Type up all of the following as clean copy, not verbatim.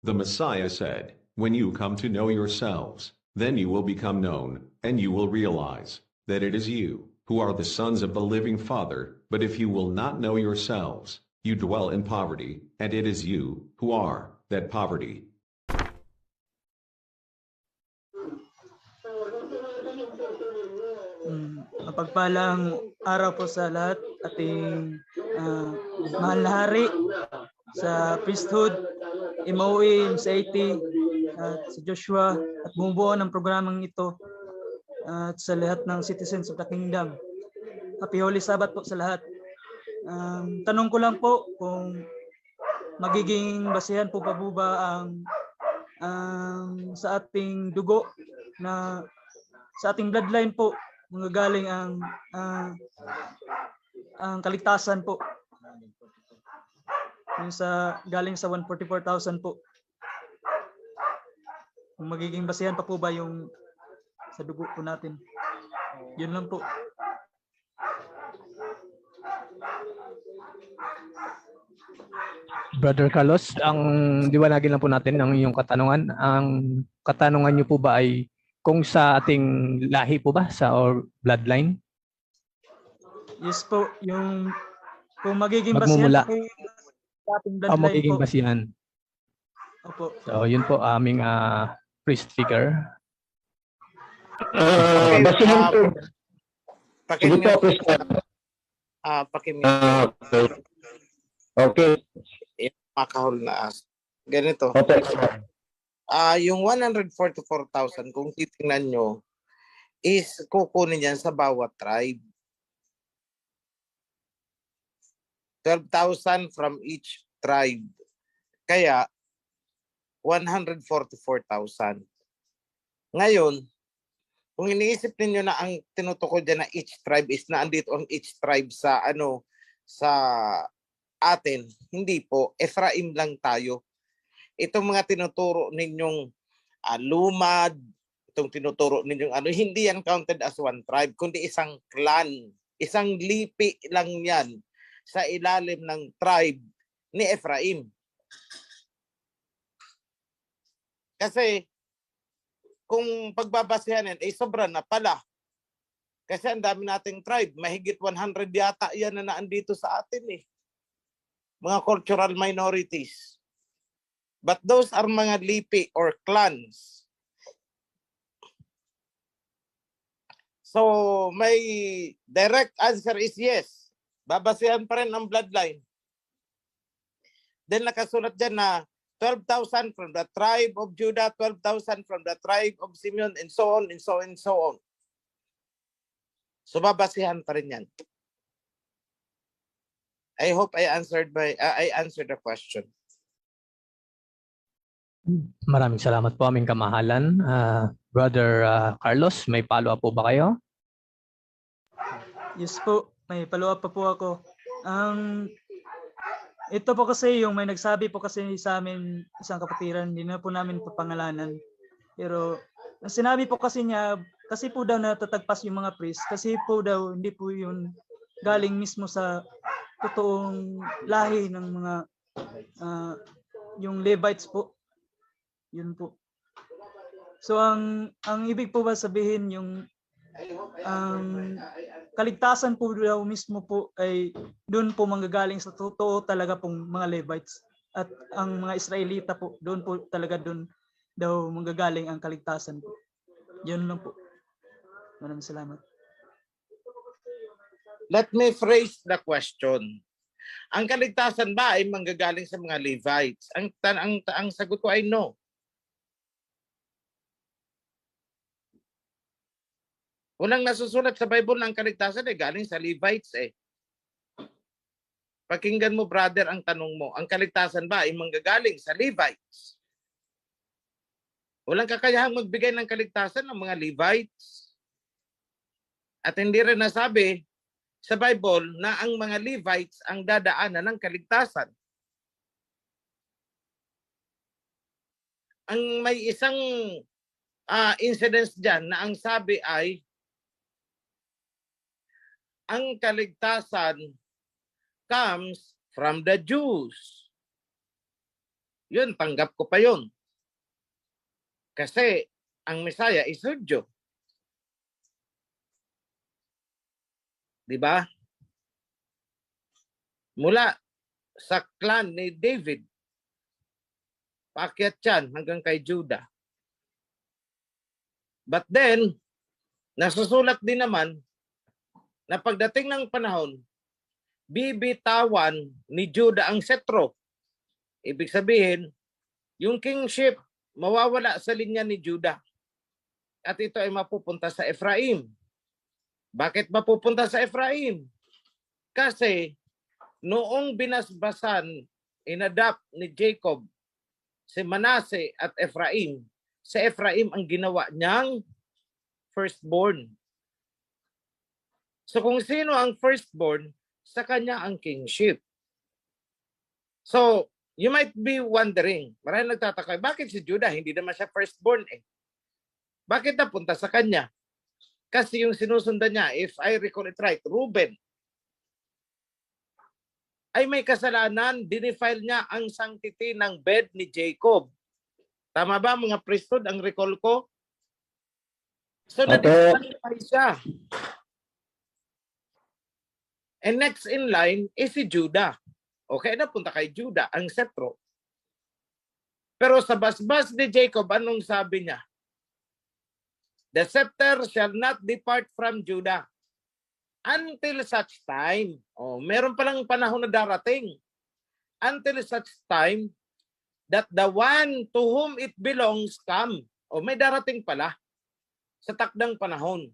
The Messiah said, "When you come to know yourselves, then you will become known, and you will realize that it is you who are the sons of the living Father. But if you will not know yourselves, you dwell in poverty, and it is you who are that poverty." Mapagpalang araw po sa lahat, ating mahal na hari, sa priesthood, MOE, MCIT, at sa Joshua, at bumubuo ng programang ito, at sa lahat ng citizens of the kingdom. Happy Holy Sabbath po sa lahat. Tanong ko lang po kung magiging basihan po pa po ba ang sa ating dugo, na sa ating bloodline po manggagaling ang kaligtasan po, yung galing sa 144,000 po. Kung magiging basihan pa po ba yung sa dugo po natin. Yun lang po. Brother Carlos, ang liwanagin lang po natin ang iyong katanungan. Ang katanungan niyo po ba ay kung sa ating lahi po ba, sa or bloodline? Yes po, yung kung magiging magmumula basihan po sa ating bloodline magiging po. basihan. Opo. So, yun po aming priest figure. Basihan po. Pakimute. Okay. Makahol na as. Ganito. Okay. Yung 144,000, kung titingnan nyo, is kukunin yan sa bawat tribe. 12,000 from each tribe. Kaya, 144,000. Ngayon, kung iniisip ninyo na ang tinutukoy dyan na each tribe is na andito ang each tribe sa sa atin, hindi po. Ephraim lang tayo. Itong mga tinuturo ninyong lumad, itong tinuturo ninyong hindi yan counted as one tribe, kundi isang clan. Isang lipi lang yan sa ilalim ng tribe ni Ephraim. Kasi kung pagbabasihan yan, sobra na pala. Kasi ang dami nating tribe, mahigit 100 yata yan na naandito sa atin eh. Mga cultural minorities. But those are mga lipi or clans. So, my direct answer is yes. Babasihan pa rin ang bloodline. Then nakasulat dyan na 12,000 from the tribe of Judah, 12,000 from the tribe of Simeon, and so on, and so on, and so on. So, babasihan pa rin yan. I hope I answered the question. Maraming salamat po aming kamahalan. Brother Carlos, may follow-up po ba kayo? Yes po, may follow-up pa po ako. Ito po kasi yung may nagsabi po kasi sa amin, isang kapatiran, hindi na po namin papangalanan. Pero sinabi po kasi niya, kasi po daw natatagpas yung mga priest, kasi po daw hindi po yun galing mismo sa totoong lahi ng mga yung Levites po. Yun po. So ang ibig po ba sabihin yung kaligtasan po daw mismo po ay doon po manggagaling sa totoo talaga pong mga Levites, at ang mga Israelita po doon po talaga doon daw manggagaling ang kaligtasan po. Yun lang po. Maraming salamat. Let me phrase the question. Ang kaligtasan ba ay manggagaling sa mga Levites? Ang sagot ko ay no. Unang nasusulat sa Bible ng kaligtasan ay galing sa Levites eh. Pakinggan mo brother ang tanong mo, ang kaligtasan ba ay manggagaling sa Levites? Walang kakayahang magbigay ng kaligtasan ng mga Levites. At hindi rin nasabi sa Bible na ang mga Levites ang dadaanan ng kaligtasan. Ang may isang incidents dyan na ang sabi ay ang kaligtasan comes from the Jews. Yun, tanggap ko pa yun. Kasi ang Messiah is Hudyo. Di ba? Mula sa clan ni David, paakyat yan hanggang kay Judah. But then, nasusulat din naman na pagdating ng panahon, bibitawan ni Judah ang setro. Ibig sabihin, yung kingship mawawala sa linya ni Judah. At ito ay mapupunta sa Ephraim. Bakit mapupunta sa Ephraim? Kasi noong binasbasan, inadapt ni Jacob si Manasseh at Ephraim, si Ephraim ang ginawa niyang firstborn. So kung sino ang firstborn, sa kanya ang kingship. So, you might be wondering, maraming nagtataka, bakit si Judah? Hindi naman siya firstborn eh. Bakit napunta sa kanya? Kasi yung sinusundan niya, if I recall it right, Reuben, ay may kasalanan, dinefile niya ang sanctity ng bed ni Jacob. Tama ba mga priesthood ang recall ko? So, na-disqualify siya. And next in line is si Judah. Okay, napunta kay Judah ang setro. Pero sa basbas ni Jacob, anong sabi niya? The scepter shall not depart from Judah until such time. Oh, meron palang panahon na darating. Until such time that the one to whom it belongs come. Oh, may darating pala sa takdang panahon.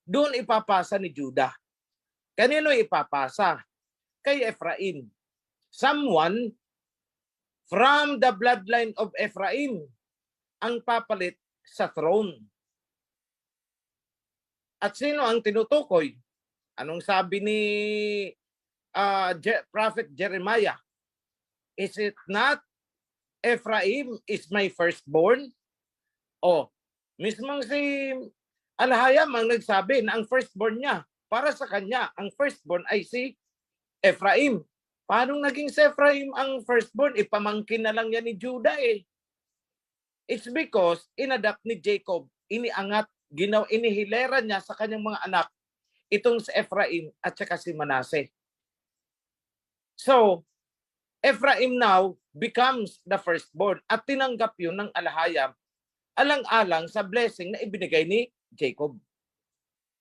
Doon ipapasa ni Judah. Kanino ipapasa? Kay Ephraim. Someone from the bloodline of Ephraim ang papalit sa throne. At sino ang tinutukoy? Anong sabi ni Prophet Jeremiah? Is it not Ephraim is my firstborn? O, mismong si Alhayam ang nagsabi na ang firstborn niya, para sa kanya, ang firstborn ay si Ephraim. Paano naging si Ephraim ang firstborn? Ipamangkin na lang yan ni Judah eh. It's because inadapt ni Jacob, iniangat, inihilera niya sa kanyang mga anak, itong si Ephraim at saka si Manasseh. So, Ephraim now becomes the firstborn at tinanggap yun ng Alhayam alang-alang sa blessing na ibinigay ni Jacob.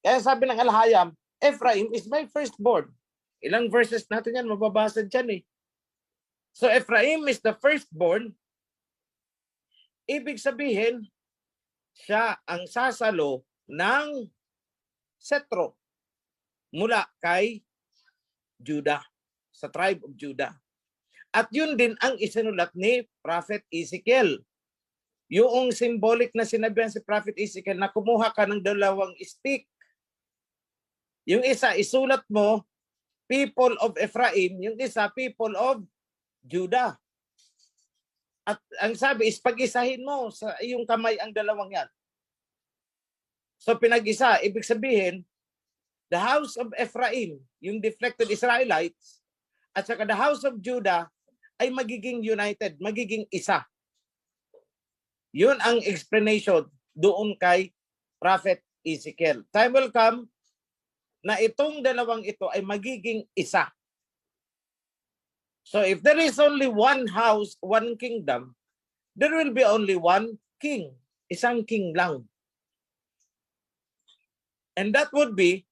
Kaya sabi ng Alhayam, Ephraim is my firstborn. Ilang verses natin yan, mababasa dyan eh. So Ephraim is the firstborn. Ibig sabihin, siya ang sasalo ng setro mula kay Judah, sa tribe of Judah. At yun din ang isinulat ni Prophet Ezekiel. Yung symbolic na sinabihan si Prophet Ezekiel na kumuha ka ng dalawang stick. Yung isa, isulat mo, people of Ephraim, yung isa, people of Judah. At ang sabi is pag-isahin mo sa iyong kamay ang dalawang yan. So pinag-isa, ibig sabihin, the house of Ephraim, yung deflected Israelites, at saka the house of Judah ay magiging united, magiging isa. Yun ang explanation doon kay Prophet Ezekiel. Time will come na itong dalawang ito ay magiging isa. So if there is only one house, one kingdom, there will be only one king. Isang king lang. And that would be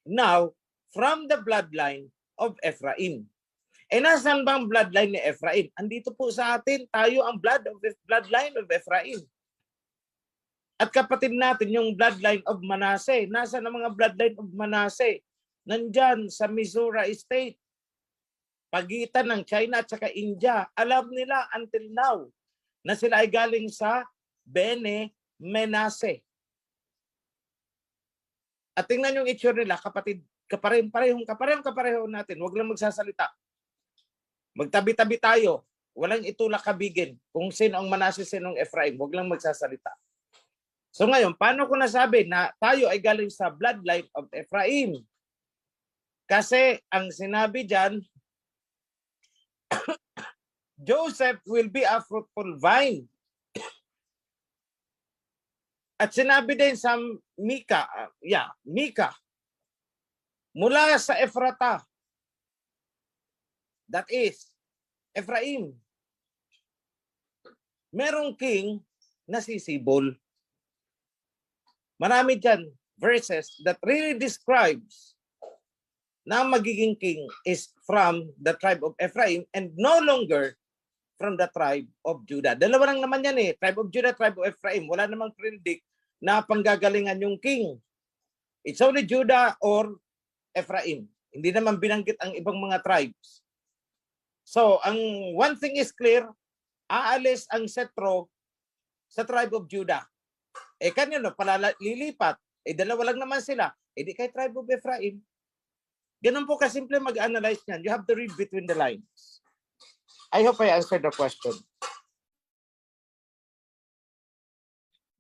now from the bloodline of Ephraim. E nasan bang bloodline ni Ephraim? Andito po sa atin, tayo ang bloodline of Ephraim. At kapatid natin yung bloodline of Manasseh. Nasaan ang mga bloodline of Manasseh? Nandyan sa Missouri State. Pagitan ng China at saka India. Alam nila until now na sila ay galing sa Bene Manasseh. At tingnan yung itsura nila, kapatid, kapareho natin. Huwag lang magsasalita. Magtabi-tabi tayo. Walang itulak kabigin kung sino ang Manasseh, sino ang Ephraim. Huwag lang magsasalita. So ngayon, paano ko nasabi na tayo ay galing sa bloodline of Ephraim? Kasi ang sinabi dyan, Joseph will be a fruitful vine. At sinabi din sa Mika, Mika, mula sa Ephrata, that is, Ephraim, merong king na sisibol. Marami dyan verses that really describes na magiging king is from the tribe of Ephraim and no longer from the tribe of Judah. Dalawa lang naman yan eh. Tribe of Judah, tribe of Ephraim. Wala namang predict na panggagalingan yung king. It's only Judah or Ephraim. Hindi naman binanggit ang ibang mga tribes. So, ang one thing is clear, aalis ang setro sa tribe of Judah. Eh kanino lilipat? Eh dalawa lang naman sila. Eh di kay tribe of Ephraim. Ganun po kasimple mag-analyze niyan. You have to read between the lines. I hope I answered the question.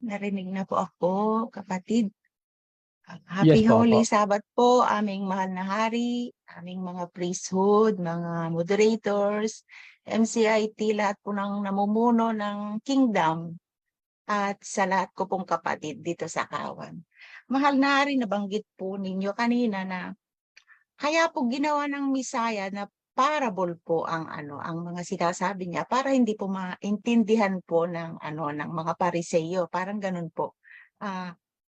Narinig na po ako, kapatid. Happy Yes po, Holy opo. Sabbath po, aming mahal na hari, aming mga priesthood, mga moderators, MCIT, lahat po ng namumuno ng kingdom, at sa lahat ko pong kapatid dito sa Kawan. Mahal na hari, nabanggit po ninyo kanina na kaya po ginawa ng Misaya na parable po ang mga sinasabi niya para hindi po maintindihan po ng ng mga Pariseyo, parang ganun po.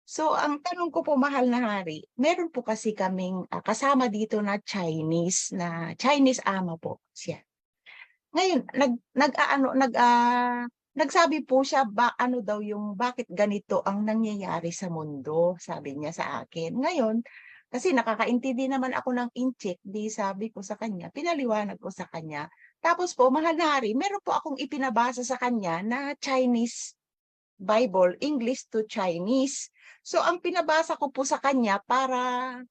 So ang tanong ko po, mahal na hari, meron po kasi kaming kasama dito na Chinese ama po siya. Ngayon nagsabi po siya bakit ganito ang nangyayari sa mundo, sabi niya sa akin. Ngayon kasi nakakaintindi naman ako ng inchik, di sabi ko sa kanya, pinaliwanag ko sa kanya. Tapos po, mahal na hari, meron po akong ipinabasa sa kanya na Chinese Bible, English to Chinese. So, ang pinabasa ko po sa kanya para,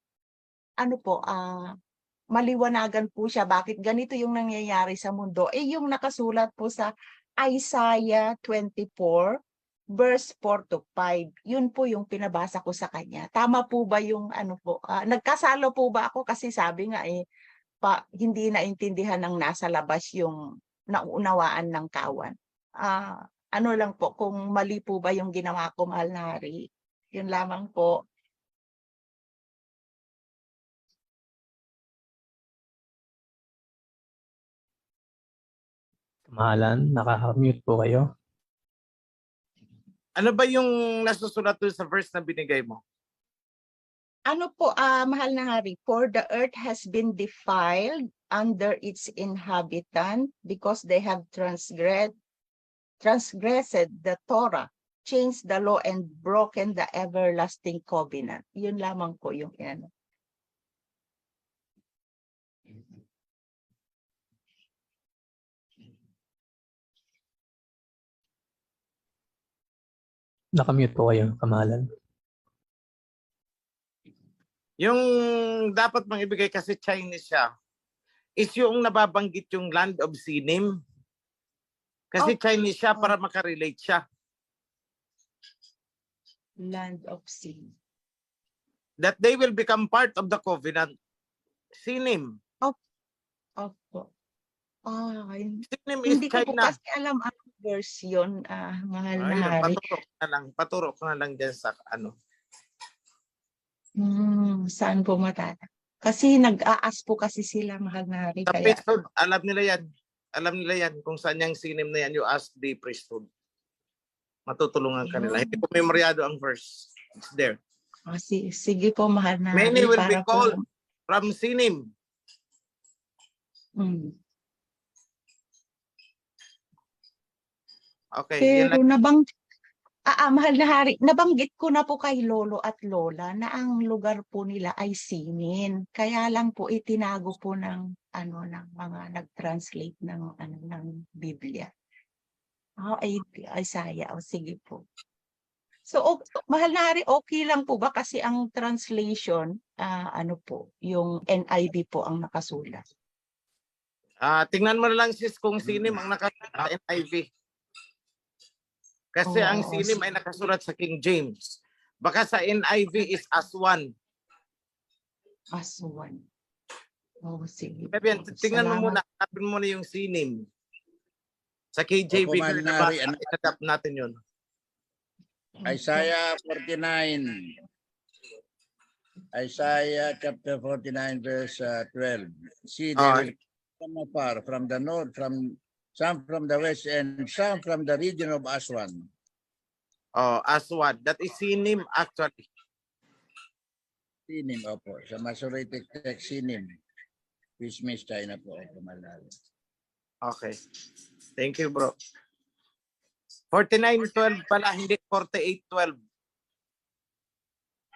maliwanagan po siya bakit ganito yung nangyayari sa mundo. Eh, yung nakasulat po sa Isaiah 24, verse 4 to 5. Yun po yung pinabasa ko sa kanya. Tama po ba yung nagkasalo po ba ako? Kasi sabi nga hindi naintindihan ng nasa labas yung nauunawaan ng Kawan. Lang po, kung mali po ba yung ginawa ko, mahal na hari. Yun lamang po. Kamahalan, naka-mute po kayo. Ano ba yung nasusulat doon sa verse na binigay mo? Mahal na hari, for the earth has been defiled under its inhabitant because they have transgressed the Torah, changed the law, and broken the everlasting covenant. Yun lamang po yung Naka-mute po kayo, kamahalan. Yung dapat mang ibigay kasi Chinese siya is yung nababanggit yung land of Sinim. Kasi Chinese siya para makarelate siya. land of sin. That they will become part of the covenant. Sinim. Opo. Sinim is Hindi ko po China. kasi alam ang version, mahal na hari. Paturo ko na lang dyan sa Saan po matata? Kasi nag-aas po kasi sila, mahal na hari. Sa Kaya, priesthood, alam nila yan. Alam nila yan kung saan yung sinim na yan. You ask the priesthood. Matutulungan ka nila. Hindi ko memoryado ang verse. It's there. sige po, mahal na hari. Many will be para called po, from sinim. Okay. Yan Pero lang. mahal na hari, nabanggit ko na po kay Lolo at Lola na ang lugar po nila ay Sinin. Kaya lang po itinago po ng ng mga nag-translate ng Biblia. Isaiah. Sige po. So, mahal na hari, okay lang po ba kasi ang translation yung NIV po ang nakasulat. Tingnan mo na lang sis kung sinim ang nakasulat sa NIV. Kasi ang sinim ay nakasulat sa King James. Baka sa NIV is as one. As one. Sige. Tingnan mo muna. Hanapin mo na yung sinim. Sa KJV, Opo, Mahal na Hari, adapt natin yun. Isaiah 49. Isaiah chapter 49 verse 12. See, they will come afar from the north, from some from the west, and some from the region of Aswan. Aswad. That is Sinim actually. Sinim, opo. Sa Masoretic text, Sinim. Christmas China po, opo, Mahal na Hari. Okay. Thank you, bro. 49:12 pala, hindi 48:12.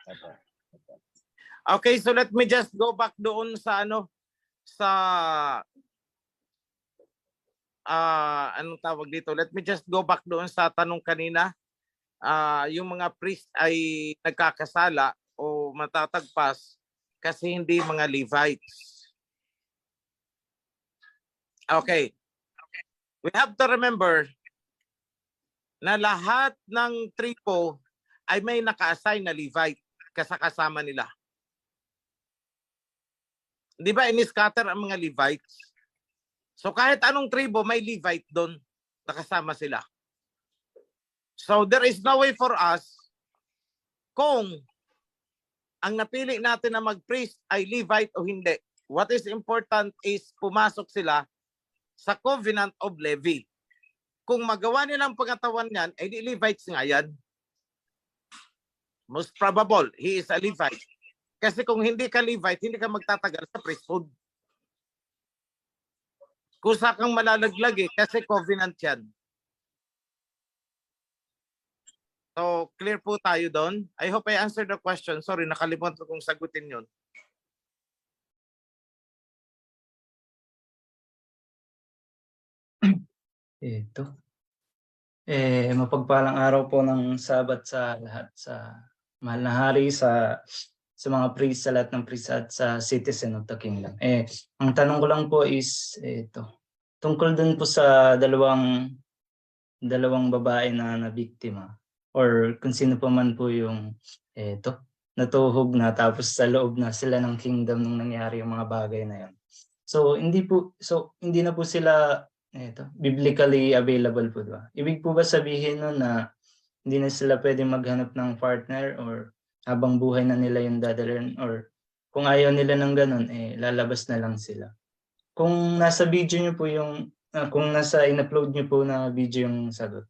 Opo. Okay, so let me just go back doon sa anong tawag dito? Let me just go back doon sa tanong kanina. Yung mga priest ay nagkakasala o matatagpas kasi hindi mga Levites. Okay. We have to remember na lahat ng tribo ay may naka-assign na Levite kasama nila. Di ba in-scatter ang mga Levites? So kahit anong tribo may Levite doon, nakasama sila. So there is no way for us kung ang napili natin na mag-priest ay Levite o hindi. What is important is pumasok sila sa covenant of Levi. Kung magawa nilang pangatawan yan, ay di Levites nga yan. Most probable, he is a Levite. Kasi kung hindi ka Levite, hindi ka magtatagal sa priesthood. Kusa kang malalaglag kasi covenant yan. So, clear po tayo doon. I hope I answered the question. Sorry, nakalimutan kong sagutin yun. Ito. Mapagpalang araw po ng Sabat sa lahat, sa Mahal na Hari, sa mga priest, sa lahat ng priest at sa citizen of the kingdom. Ang tanong ko lang po is ito. Tungkol dun po sa dalawang babae na biktima, or kung sino pa man po yung natuhog na tapos sa loob na sila ng kingdom nung nangyari yung mga bagay na yun. So hindi na po sila biblically available po, diba? Ibig po ba sabihin nun na hindi na sila pwede maghanap ng partner, or habang buhay na nila yung dadalhin, or kung ayaw nila ng ganun, lalabas na lang sila? Kung nasa video nyo po yung, kung nasa in-upload nyo po na video yung sagot,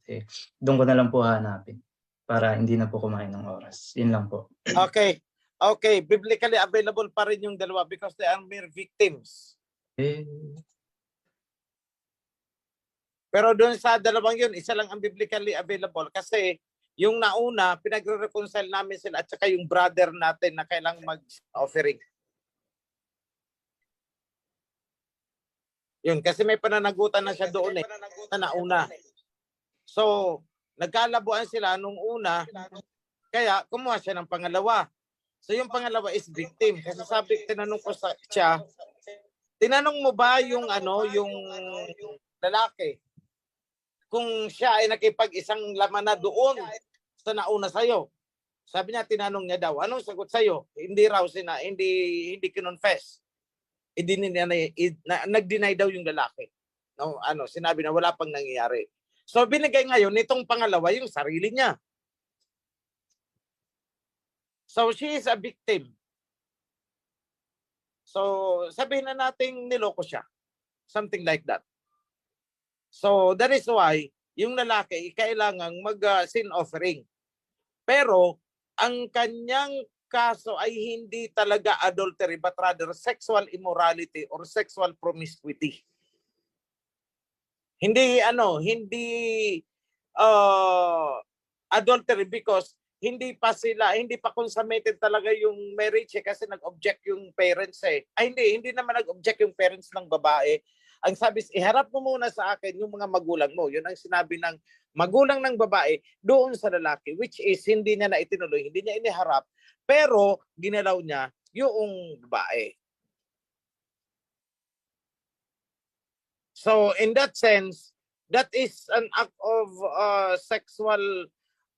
doon ko na lang po hanapin para hindi na po kumain ng oras. Yun lang po. Okay. Biblically available pa rin yung dalawa because they are mere victims. Pero doon sa dalawang yun, isa lang ang biblically available kasi yung nauna, pinagre-reconcile namin sila at saka yung brother natin na kailangang mag-offering. Yun, kasi may pananagutan na siya doon na nauna. So, nagkalabuan sila nung una, kaya kumuha siya ng pangalawa. So, yung pangalawa is victim. Kasi tinanong ko siya, tinanong mo ba yung lalaki? Kung siya ay nakipag-isang laman na doon sa nauna sa'yo. Sabi niya, tinanong niya daw, anong sagot sa'yo? Hindi raw hindi kinonfess. Nag-deny daw yung lalaki. No, sinabi na wala pang nangyayari. So binigay ngayon nitong pangalawa yung sarili niya. So she is a victim. So sabihin na nating niloko siya. Something like that. So that is why yung lalaki kailangang mag-sin offering. Pero ang kanyang kaso ay hindi talaga adultery but rather sexual immorality or sexual promiscuity. Hindi adultery because hindi pa consummated talaga yung marriage kasi nag-object yung parents hindi naman nag-object yung parents ng babae. Ang sabi, iharap mo muna sa akin yung mga magulang mo. Yun ang sinabi ng magulang ng babae doon sa lalaki, which is hindi niya na itinuloy, hindi niya iniharap, pero ginalaw niya yung babae. So in that sense, that is an act of sexual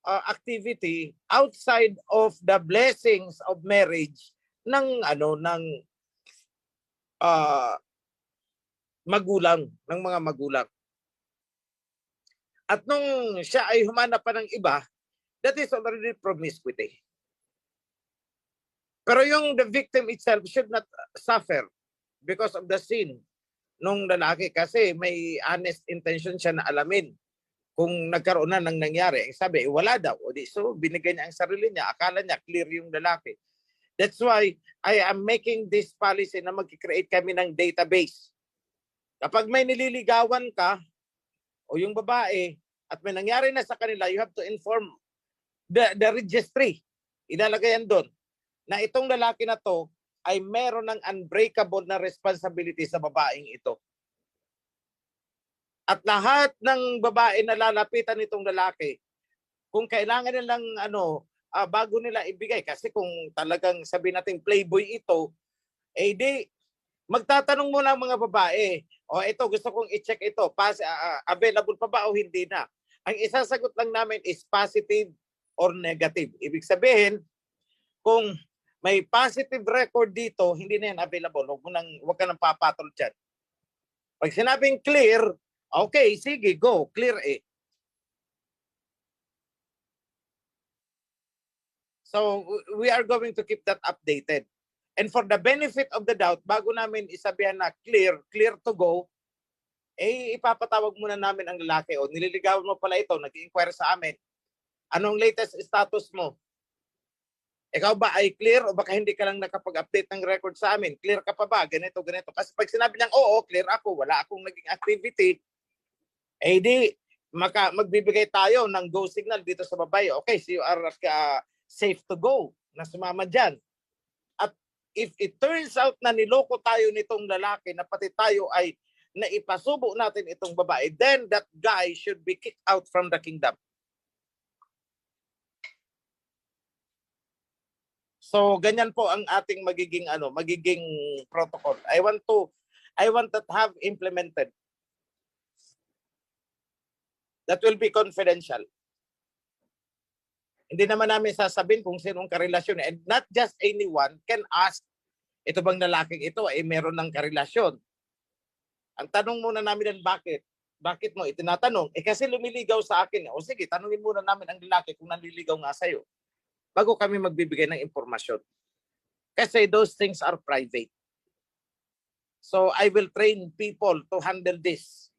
activity outside of the blessings of marriage ng magulang, ng mga magulang. At nung siya ay humanap pa ng iba, that is already promiscuity. Pero yung the victim itself should not suffer because of the sin nung lalaki kasi may honest intention siya na alamin kung nagkaroon na ng nangyari. Ang sabi, wala daw. O di, so binigay niya ang sarili niya. Akala niya clear yung lalaki. That's why I am making this policy na mag-create kami ng database. Kapag may nililigawan ka o yung babae at may nangyari na sa kanila, you have to inform the registry. Ilalagay yan doon na itong lalaki na to ay meron ng unbreakable na responsibility sa babaeng ito. At lahat ng babae na lalapitan nitong lalaki, kung kailangan nilang bago nila ibigay, kasi kung talagang sabi natin playboy ito, eh di, magtatanong muna ang mga babae, o ito, gusto kong i-check ito, available pa ba o hindi na? Ang isasagot lang namin is positive or negative. Ibig sabihin, kung may positive record dito, hindi na yan available. Huwag ka nang papatol dyan. Pag sinabing clear, okay, sige, go, clear eh. So, we are going to keep that updated. And for the benefit of the doubt, bago namin isabihan na clear to go, eh ipapatawag muna namin ang lalaki. O nililigawan mo pala ito, nag-inquire sa amin. Anong latest status mo? Ikaw ba ay clear o baka hindi ka lang nakapag-update ng record sa amin? Clear ka pa ba? Ganito, ganito. Kasi pag sinabi niyang, oo, clear ako, wala akong naging activity, eh di, magbibigay tayo ng go signal dito sa babae. Okay, so you are safe to go na sumama dyan. At if it turns out na niloko tayo nitong lalaki na pati tayo ay naipasubo natin itong babae, then that guy should be kicked out from the kingdom. So ganyan po ang ating magiging protocol. I want that have implemented. That will be confidential. Hindi naman namin sasabihin kung sinong karelasyon, and not just anyone can ask, ito bang lalaking ito ay meron ng karelasyon. Ang tanong muna namin din, bakit mo itinatanong? Kasi lumiligaw sa akin. O sige, tanungin muna namin ang lalaki kung nanliligaw nga sa'yo, bago kami magbibigay ng impormasyon. Kasi those things are private. So I will train people to handle this.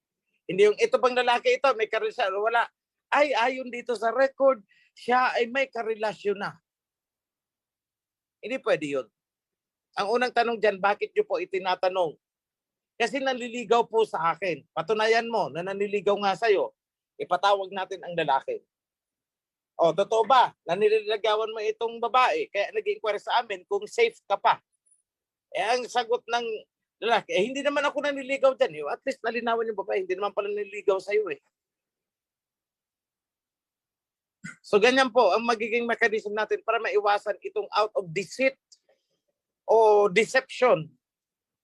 Hindi yung ito bang lalaki ito, may karelasyon, wala. Ay, ayon dito sa record, siya ay may karelasyon na. Hindi pwede yun. Ang unang tanong dyan, bakit nyo po itinatanong? Kasi nanliligaw po sa akin. Patunayan mo na nanliligaw nga sa'yo. Ipatawag natin ang lalaki. O, totoo ba? Nanililigawan mo itong babae, kaya nag-inquire sa amin kung safe ka pa. Eh, ang sagot ng lalaki, hindi naman ako nanliligaw dyan. At least nalinawan yung babae, hindi naman pala nanliligaw sa'yo eh. So, ganyan po ang magiging mechanism natin para maiwasan itong out of deceit o deception.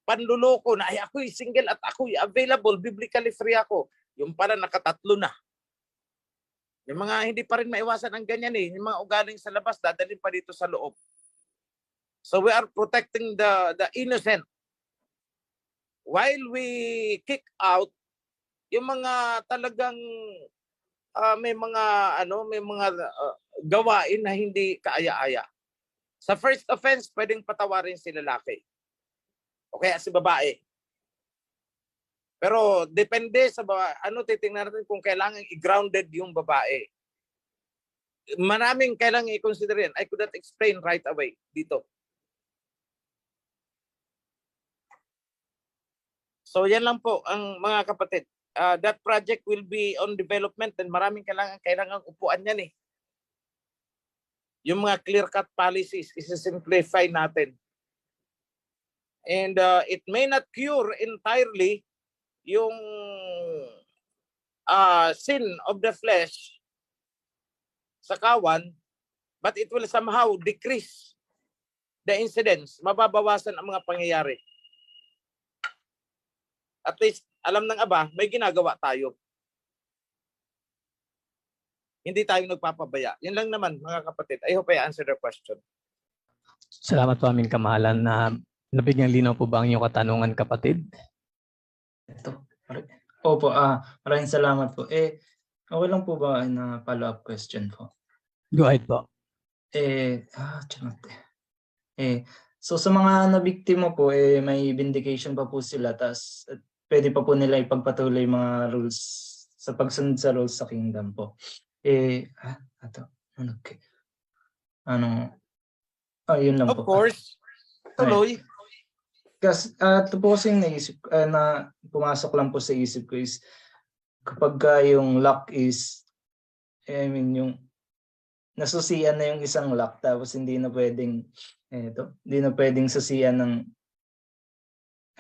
Panluloko na, ay ako'y single at ako'y available, biblically free ako. Yung pala nakatatlo na. Yung mga hindi pa rin maiwasan ang ganyan eh. Yung mga ugaling sa labas, dadalhin pa dito sa loob. So we are protecting the innocent. While we kick out yung mga talagang may mga gawain na hindi kaaya-aya. Sa first offense, pwedeng patawarin si lalaki. O kaya si babae. Pero depende sa titingnan natin kung kailangan i-grounded yung babae. Maraming kailangan i-consider yan. I could not explain right away dito. So yan lang po ang mga kapatid. That project will be on development and maraming kailangan upuan yan eh. Yung mga clear-cut policies, isa-simplify natin. And it may not cure entirely yung sin of the flesh sa kawan, but it will somehow decrease the incidents. Mababawasan ang mga pangyayari. At least, alam ng Aba, may ginagawa tayo. Hindi tayo nagpapabaya. Yan lang naman, mga kapatid. I hope I answered the question. Salamat po aming kamahalan na nabigyan linaw po ba ang iyong katanungan, kapatid? Opo, maraming salamat po. Okay lang po ba na follow-up question po? Go ahead po. So sa mga nabiktima po, may vindication pa po sila, tas pwede pa po nila ipagpatuloy yung mga rules sa pagsunod sa rules sa kingdom po. Yun lang Of po. course, tuloy. Kasi ito po kasing naisip na pumasok lang po sa isip ko is kapag yung lock is, yung nasusian na yung isang lock tapos hindi na pwedeng susian ng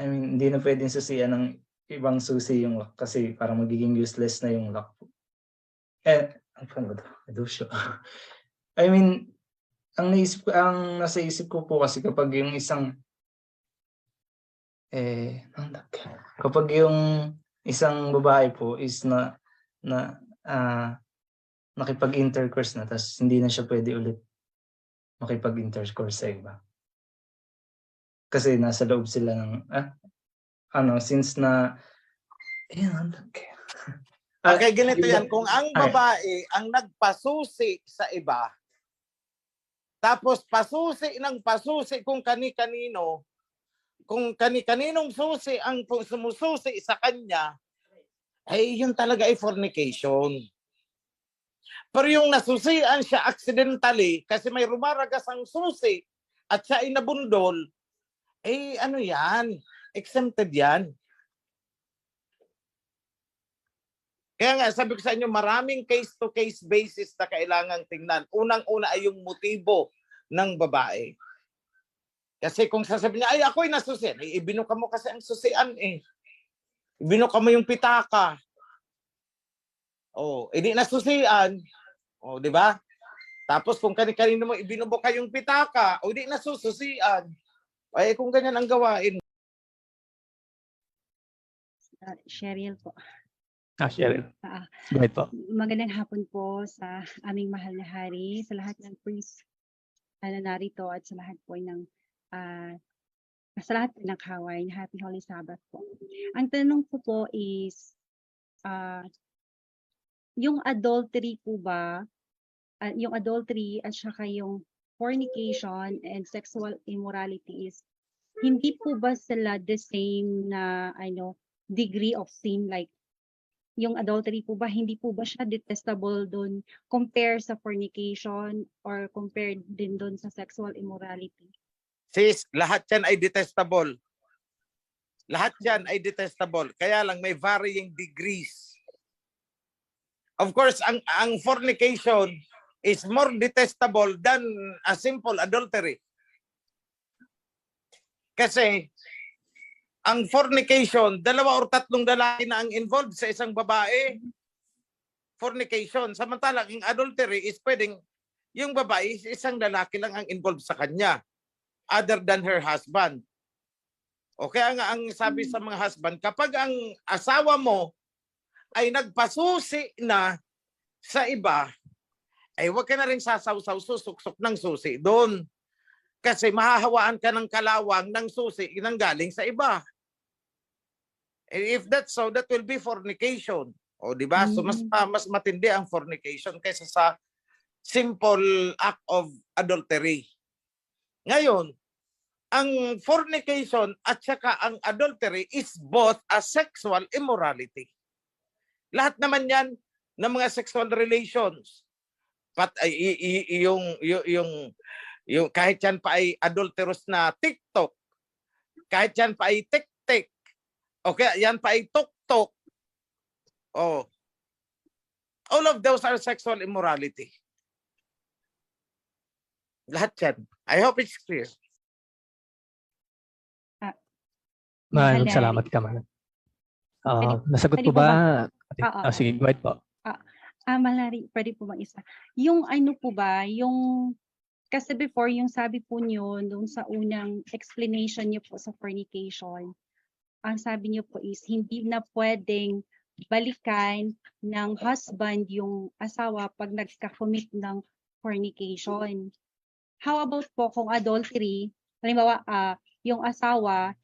hindi na pwedeng susian ng ibang susi yung lock kasi parang magiging useless na yung lock. Ang nasa isip ko po kasi kapag yung babae po is nakipag-intercourse na tapos hindi na siya pwede ulit makipag-intercourse sa iba. Kasi nasa loob sila ng since na Okay, ganito yan. Kung ang babae ang nagpasusi sa iba, tapos pasusi ng pasusi kung kani-kaninong susi ang sumususi sa kanya, ay yun talaga ay fornication. Pero yung nasusian siya accidentally kasi may rumaragas ang susi at siya ay nabundol, ano yan? Exempted yan. Kaya nga, sabi ko sa inyo, maraming case-to-case basis na kailangang tingnan. Unang-una ay yung motibo ng babae. Kasi kung sasabihin niya, ay ako'y nasusian, ibinuka mo kasi ang susian Ibinuka mo yung pitaka. Hindi nasusian. Di ba? Tapos kung kani-kanino mo ibinubuka yung pitaka, hindi nasususian. Kung ganyan ang gawain. Cheryl po. Cheryl. Go ahead po. Magandang hapon po sa aming mahal na hari, sa lahat ng priest na narito at sa lahat po ng kaway. Happy Holy Sabbath po. Ang tanong ko po is, yung adultery po ba, yung adultery at saka yung fornication and sexual immorality is, hindi po ba sila the same na degree of sin? Like, yung adultery po ba, hindi po ba siya detestable doon compare sa fornication or compared din doon sa sexual immorality? Sis, lahat yan ay detestable. Lahat yan ay detestable. Kaya lang may varying degrees. Of course, ang fornication is more detestable than a simple adultery. Kasi ang fornication, 2 or 3 lalaki na ang involved sa isang babae. Fornication. Samantalang ang adultery is pwedeng yung babae, isang lalaki lang ang involved sa kanya other than her husband. Kaya nga ang sabi sa mga husband, kapag ang asawa mo ay nagpasusi na sa iba, ay huwag ka na rin sasaw-saw, susuksok ng susi doon. Kasi mahahawaan ka ng kalawang ng susi nang galing sa iba. If that's so, that will be fornication. Di ba? So mas matindi ang fornication kaysa sa simple act of adultery. Ngayon, ang fornication at saka ang adultery is both a sexual immorality. Lahat naman yan ng mga sexual relations. Yung kahit yan pa ay adulterous na TikTok, kahit yan pa ay tik-tik, yan pa ay tok-tok. All of those are sexual immorality. Lahat yan. I hope it's clear. Maraming salamat ka, man. Nasagot po ba? Sige, go ahead po. Malari, pwede po bang isa? Yung po ba, kasi before yung sabi po niyo doon sa unang explanation niyo po sa fornication, ang sabi niyo po is hindi na pwedeng balikan ng husband yung asawa pag nagka-commit ng fornication. How about po kung adultery, halimbawa yung asawa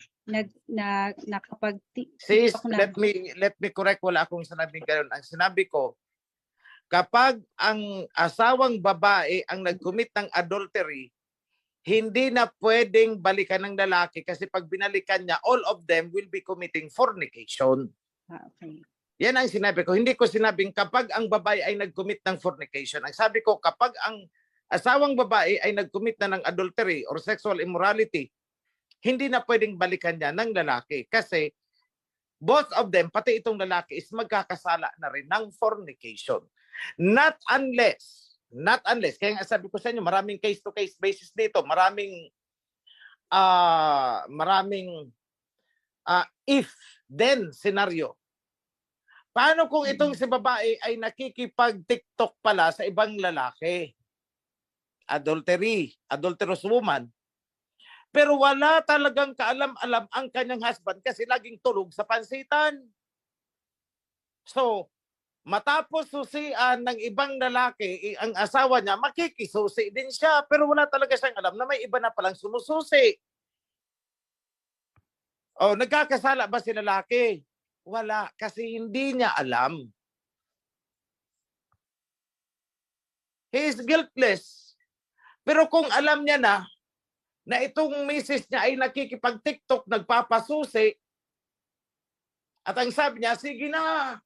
nakapag Sis, let me correct, wala akong sinabing ganoon. Ang sinabi ko, kapag ang asawang babae ang nag-commit ng adultery, hindi na pwedeng balikan ng lalaki kasi pag binalikan niya, all of them will be committing fornication. Okay. Yan ang sinabi ko. Hindi ko sinabing kapag ang babae ay nag-commit ng fornication. Ang sabi ko, kapag ang asawang babae ay nag-commit na ng adultery or sexual immorality, hindi na pwedeng balikan niya ng lalaki. Kasi both of them, pati itong lalaki, is magkakasala na rin ng fornication. Not unless, kaya nga sabi ko sa inyo, maraming case-to-case basis dito, maraming if-then scenario. Paano kung itong si babae ay nakikipag-TikTok pala sa ibang lalaki? Adulterous woman. Pero wala talagang kaalam-alam ang kanyang husband kasi laging tulog sa pansitan. So, matapos susian ng ibang lalaki, ang asawa niya, makikisusi din siya. Pero wala talaga siyang alam na may iba na palang sumususi. O, nagkakasala ba si lalaki? Wala, kasi hindi niya alam. He is guiltless. Pero kung alam niya na itong misis niya ay nakikipag-TikTok, nagpapasusi, at ang sabi niya, sige na,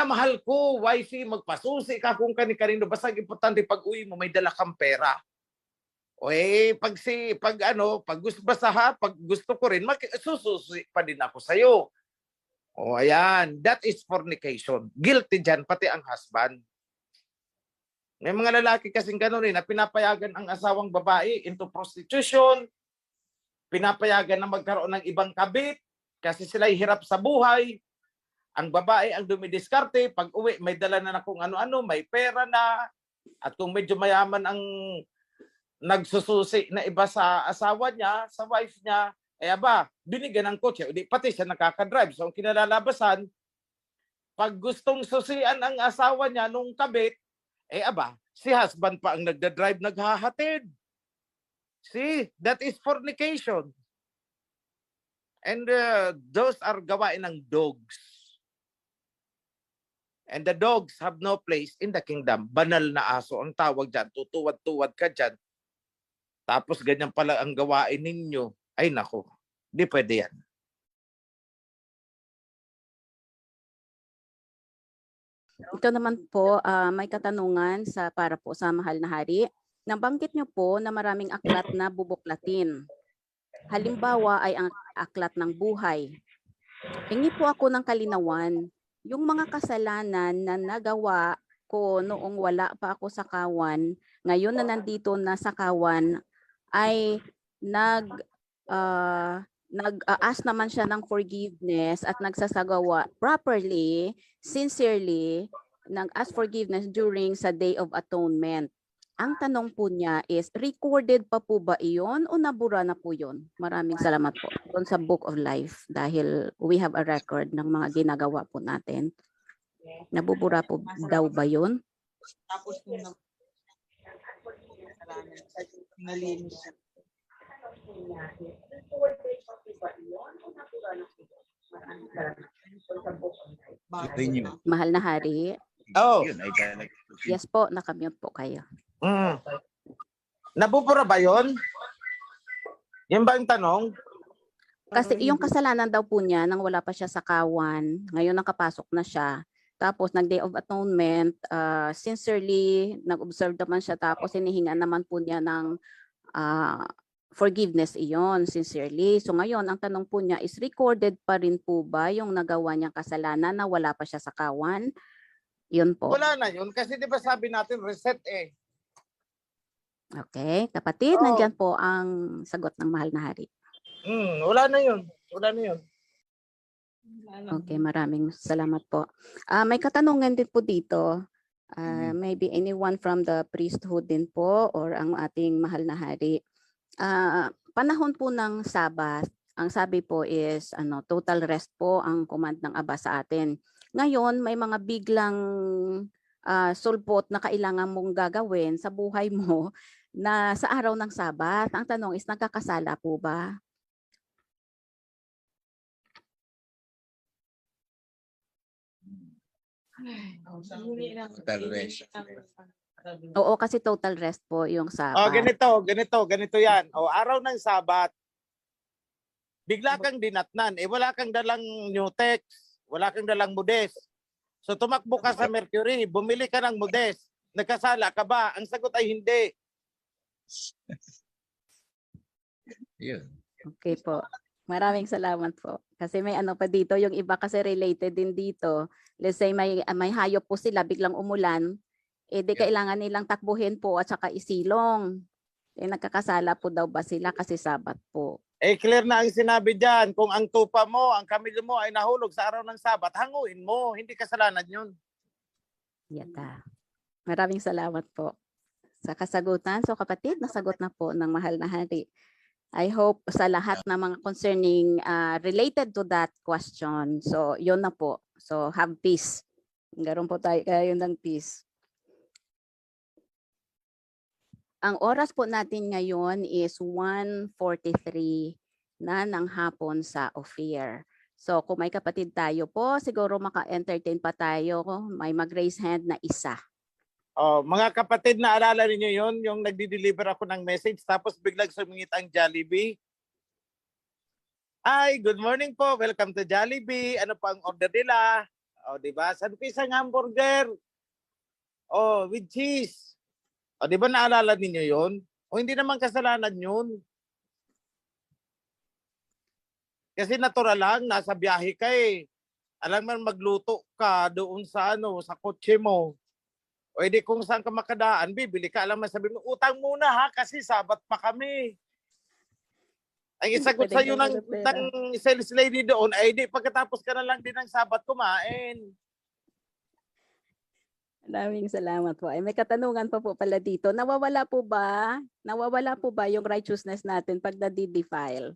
mahal ko, wifey, magpasusi ka kung kani-kanino, basta importante pag uwi mo, may dala kang pera. O pag gusto ko rin, sususi pa din ako sa'yo. O ayan, that is fornication. Guilty dyan, pati ang husband. May mga lalaki kasing gano'n na pinapayagan ang asawang babae into prostitution, pinapayagan na magkaroon ng ibang kabit kasi sila'y hirap sa buhay. Ang babae ang dumidiskarte, pag uwi may dala na kung ano-ano, may pera na, at kung medyo mayaman ang nagsususi na iba sa asawa niya, sa wife niya, binigyan ng kotse, pati siya nakakadrive. So ang kinalalabasan, pag gustong susian ang asawa niya nung kabit, si husband pa ang nagdadrive, naghahatid. See, that is fornication. And those are gawain ng dogs. And the dogs have no place in the kingdom. Banal na aso ang tawag dyan. Tutuwad-tuwad ka dyan. Tapos ganyan pala ang gawain ninyo. Ay nako, di pwede yan. Ito naman po, may katanungan para po sa Mahal na Hari. Nabanggit niyo po na maraming aklat na bubuklatin. Halimbawa ay ang aklat ng buhay. Hingi po ako ng kalinawan, yung mga kasalanan na nagawa ko noong wala pa ako sa kawan, ngayon na nandito na sa kawan, ay nag-ask naman siya ng forgiveness at nagsasagawa properly, sincerely, nag-ask forgiveness during sa Day of Atonement. Ang tanong po niya is, recorded pa po ba iyon o nabura na po yun? Maraming salamat po doon sa Book of Life dahil we have a record ng mga ginagawa po natin. Nabubura po daw ba yun? Tapos nalinis siya. Mahal na Hari. Oh. Yes po, nakamute po kayo. Nabubura ba yun? Yan ba ang tanong? Kasi yung kasalanan daw po niya nang wala pa siya sa kawan, ngayon nakapasok na siya. Tapos nag-Day of Atonement, sincerely, nag-observe naman siya. Tapos hinihingan naman po niya ng forgiveness iyon, sincerely. So ngayon, ang tanong po niya is, recorded pa rin po ba yung nagawa niyang kasalanan na wala pa siya sa kawan? Yun po. Wala na yun. Kasi di ba sabi natin, reset eh. Okay, kapatid, nandyan po ang sagot ng Mahal na Hari. Wala na yun. Wala na yun. Okay, maraming salamat po. May katanungan din po dito. Maybe anyone from the priesthood din po or ang ating Mahal na Hari. Panahon po ng Sabat, ang sabi po is total rest po ang command ng Aba sa atin. Ngayon, may mga biglang sulpot na kailangan mong gagawin sa buhay mo na sa araw ng Sabat. Ang tanong is, nagkakasala po ba? Total rest. Oo, kasi total rest po yung O, Sabat. ganito yan. O, araw ng Sabat, bigla kang dinatnan. Wala kang dalang new text. Wala kang dalang Modest. So, tumakbo ka sa Mercury. Bumili ka ng Modest. Nagkasala ka ba? Ang sagot ay hindi. Yun. Okay po. Maraming salamat po. Kasi may ano pa dito, yung iba kasi related din dito. Let's say may hayop po sila, biglang umulan, di kailangan nilang takbuhin po at saka isilong. Nagkakasala po daw ba sila kasi Sabat po? Clear na ang sinabi dyan. Kung ang tupa mo, ang kamilyo mo ay nahulog sa araw ng Sabat, hanguin mo. Hindi kasalanan yun. Yata. Maraming salamat po sa kasagutan. So kapatid, nasagot na po ng mahal na hari. I hope sa lahat ng mga concerning related to that question. So yun na po. So have peace. Garon po tayo kayo ng peace. Ang oras po natin ngayon is 1:43 na ng hapon sa Ophir. So kung may kapatid tayo po, siguro maka-entertain pa tayo. May mag-raise hand na isa. Mga kapatid, naalala niyo yon, yung nagdi-deliver ako ng message tapos biglang sumingit ang Jollibee. Ay, good morning po. Welcome to Jollibee. Ano pa ang order nila? Di ba? 1 piece ang hamburger. With cheese. Di ba naalala niyo yon? Hindi naman kasalanan yun. Kasi natural lang, nasa biyahe ka eh. Alam mo magluto ka doon sa sa kotse mo. Di kung saan ka makadaan, bibili ka. Alam mo, sabi mo, utang muna ha, kasi Sabat pa kami. Ang isagot sa iyo ng sales lady doon, di pagkatapos ka na lang din ng Sabat kumain. Maraming salamat po. May katanungan pa po pala dito. Nawawala po ba yung righteousness natin pag na-defile?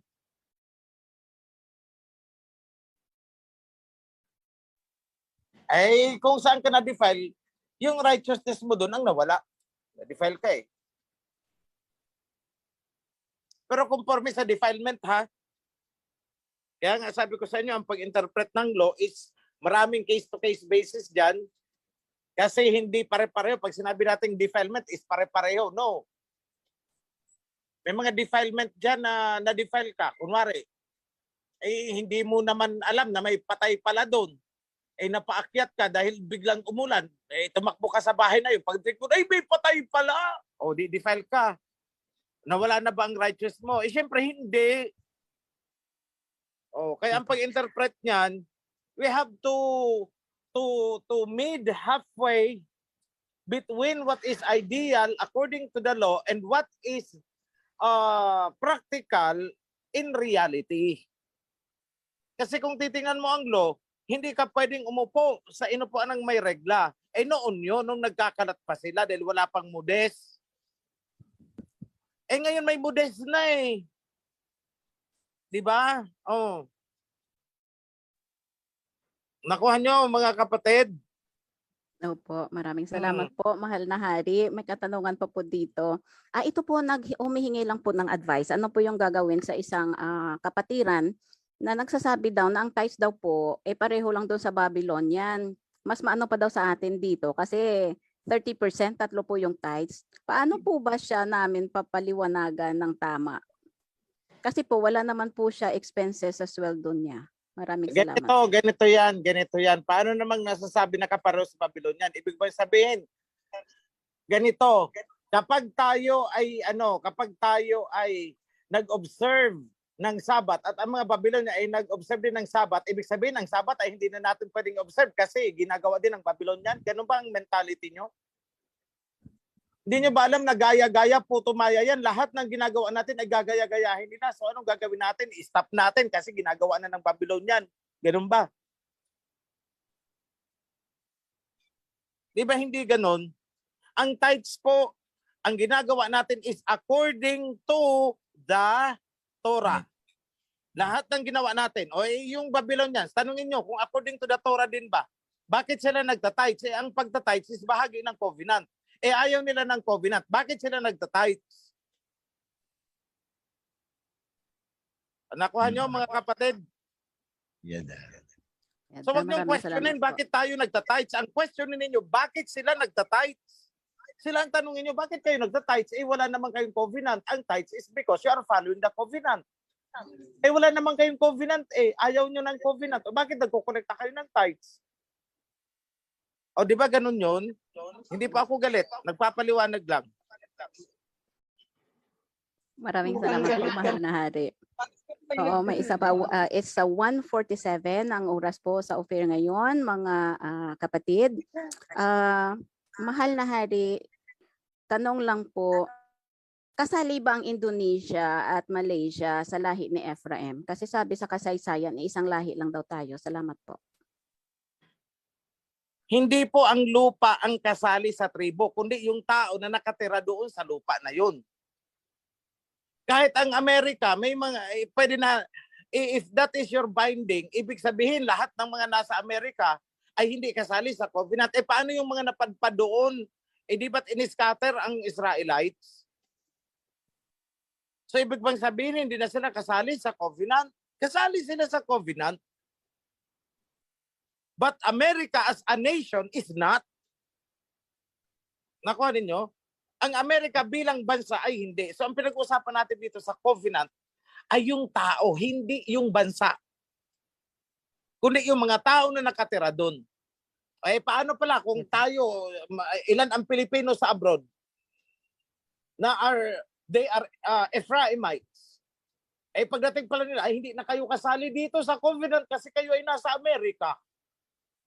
Kung saan ka na-defile, yung righteousness mo doon ang nawala. Na-defile ka eh. Pero conforme sa defilement ha, kaya nga sabi ko sa inyo, ang pag-interpret ng law is maraming case-to-case basis dyan kasi hindi pare-pareho. Pag sinabi natin defilement is pare-pareho. No. May mga defilement dyan na na-defile ka. Kunwari, hindi mo naman alam na may patay pala doon. Napaakyat ka dahil biglang umulan, tumakbo ka sa bahay na yun. Pag-check mo, may patay pala. Di-defile ka. Nawala na ba ang righteous mo? Siyempre hindi. Kaya ang pag-interpret niyan, we have to meet halfway between what is ideal according to the law and what is practical in reality. Kasi kung titingnan mo ang law, hindi ka pwedeng umupo sa inupuan ng may regla. Noon yun, nung nagkakalat pa sila dahil wala pang Modest. Ngayon may Modest na eh. Di ba? Nakuha nyo mga kapatid? Opo, maraming salamat po, mahal na hari. May katanungan pa po dito. Ito po, humihingi lang po ng advice. Ano po yung gagawin sa isang kapatiran na nagsasabi daw na ang tithes daw po, pareho lang doon sa Babylonian. Mas maano pa daw sa atin dito kasi 30%, 3 po yung tithes. Paano po ba siya namin papaliwanagan ng tama? Kasi po wala naman po siya expenses sa sweldo niya. Maraming salamat. Ganito yan. Paano namang nasasabi na kapareho sa Babylonian? Ibig ba sabihin, ganito, kapag tayo ay nag-observe ng Sabat at ang mga Babylonian ay nag-observe din ng Sabat, ibig sabihin ang Sabat ay hindi na natin pwedeng observe kasi ginagawa din ng Babylonian. Ganun ba ang mentality nyo? Hindi nyo ba alam na gaya-gaya, puto-maya yan? Lahat ng ginagawa natin ay gagaya-gayahin nila. So anong gagawin natin? I-stop natin kasi ginagawa na ng Babylonian. Ganun ba? Di ba hindi ganun? Ang tithes po, ang ginagawa natin is according to the Torah. Lahat ng ginawa natin. Yung Babylonians, tanungin nyo kung according to the Torah din ba? Bakit sila nagtatites? Ang pagtatites is bahagi ng covenant. Ayaw nila ng covenant. Bakit sila nagtatites? Nakuha nyo mga kapatid? Yan. So wag niyong Maraming salamat questionin po. bakit tayo nagtatights. Ang questionin ninyo, bakit sila nagtatights? Sila ang tanongin niyo, bakit kayo nagtatights? Eh wala naman kayong covenant. Ang tights is because you are following the covenant. Eh wala naman kayong covenant eh. Ayaw niyo ng covenant. O bakit nagkukonekta kayo ng tights? O di ba ganun yun? Hindi pa ako galit. Nagpapaliwanag lang. Maraming salamat po, mahal na hari. Oo, may isa pa. It's 1:47 ang oras po sa offer ngayon, mga kapatid. Mahal na hari, tanong lang po, kasali ba ang Indonesia at Malaysia sa lahi ni Ephraim? Kasi sabi sa kasaysayan, isang lahi lang daw tayo. Salamat po. Hindi po ang lupa ang kasali sa tribo, kundi yung tao na nakatira doon sa lupa na yun. Kahit ang Amerika, may mga, pwede na, if that is your binding, ibig sabihin lahat ng mga nasa Amerika ay hindi kasali sa covenant. Eh paano yung mga napadpad doon? Eh di ba't in-scatter ang Israelites? So ibig bang sabihin, hindi na sila kasali sa covenant? Kasali sila sa covenant. But America as a nation is not. Nakuha ninyo? Ang Amerika bilang bansa ay hindi. So ang pinag-uusapan natin dito sa covenant ay yung tao, hindi yung bansa. Kundi yung mga tao na nakatira doon. Eh paano pala kung tayo, ilan ang Pilipino sa abroad na they are Ephraimites. Eh pagdating pala nila, ay hindi na kayo kasali dito sa covenant kasi kayo ay nasa Amerika.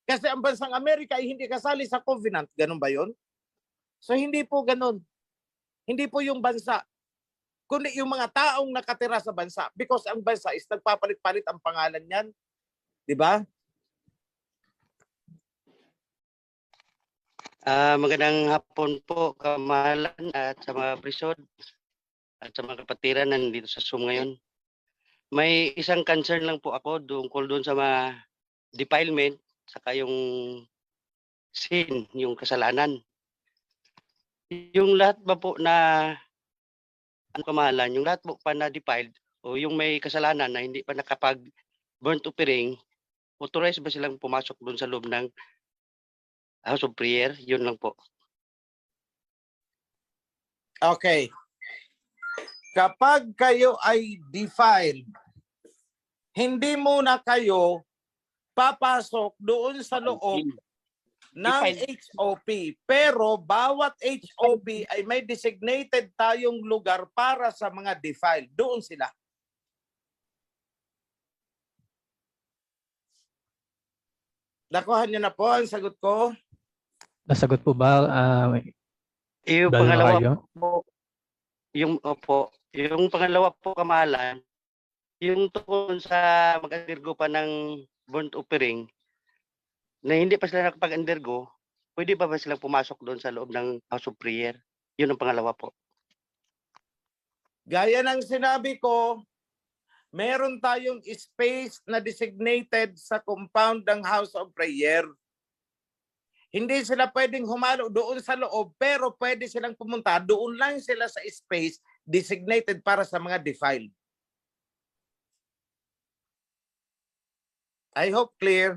Kasi ang bansang Amerika ay hindi kasali sa covenant. Ganun ba yun? So hindi po ganun. Hindi po yung bansa. Kundi yung mga taong nakatira sa bansa. Because ang bansa is nagpapalit-palit ang pangalan niyan. Di ba? Magandang hapon po, kamahalan at sa mga prisod at sa mga kapatiran na nandito sa Zoom ngayon. May isang concern lang po ako tungkol doon sa mga defilement saka yung sin, yung kasalanan. Yung lahat ba po na kamahalan, yung lahat po pa na defiled o yung may kasalanan na hindi pa nakapag burnt offering, authorized ba silang pumasok doon sa loob ng House of Prayer? Yun lang po. Okay. Kapag kayo ay defiled, hindi muna kayo papasok doon sa loob ng HOP. Pero bawat HOP ay may designated tayong lugar para sa mga defiled. Doon sila. Nakuha niyo na po ang sagot ko? Nasagot po ba? Yung Dal pangalawa Macario? po, yung pangalawa po kamahalan, yung tungkol sa mag-undergo pa ng burnt offering, na hindi pa sila nakapag-undergo, pwede ba silang pumasok doon sa loob ng House of Prayer? Yun ang pangalawa po. Gaya ng sinabi ko, meron tayong space na designated sa compound ng House of Prayer. Hindi sila pwedeng humalo doon sa loob, pero pwede silang pumunta. Doon lang sila sa space designated para sa mga defiled. I hope clear.